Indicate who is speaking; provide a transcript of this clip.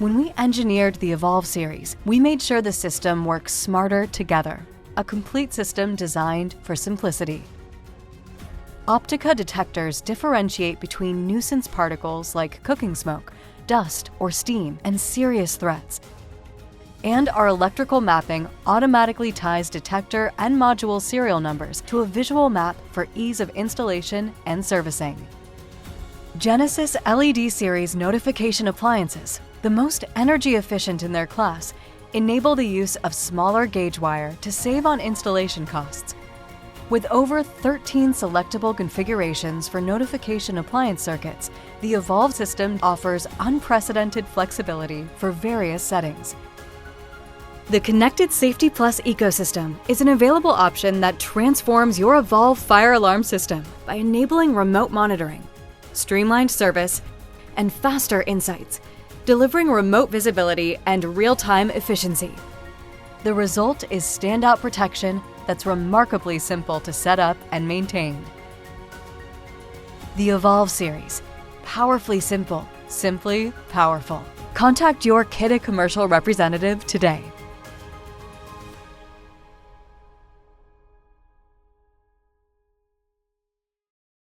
Speaker 1: When we engineered the Evolve series, we made sure the system works smarter together, a complete system designed for simplicity. Optica detectors differentiate between nuisance particles like cooking smoke, dust, or steam, and serious threats. And our electrical mapping automatically ties detector and module serial numbers to a visual map for ease of installation and servicing. Genesis LED series notification appliances, the most energy efficient in their class, enable the use of smaller gauge wire to save on installation costs. With over 13 selectable configurations for notification appliance circuits, the Evolve system offers unprecedented flexibility for various settings. The Connected Safety Plus ecosystem is an available option that transforms your Evolve fire alarm system by enabling remote monitoring, streamlined service, and faster insights, delivering remote visibility and real-time efficiency. The result is standout protection that's remarkably simple to set up and maintain. The Evolve series, powerfully simple, simply powerful. Contact your Kidde Commercial representative today.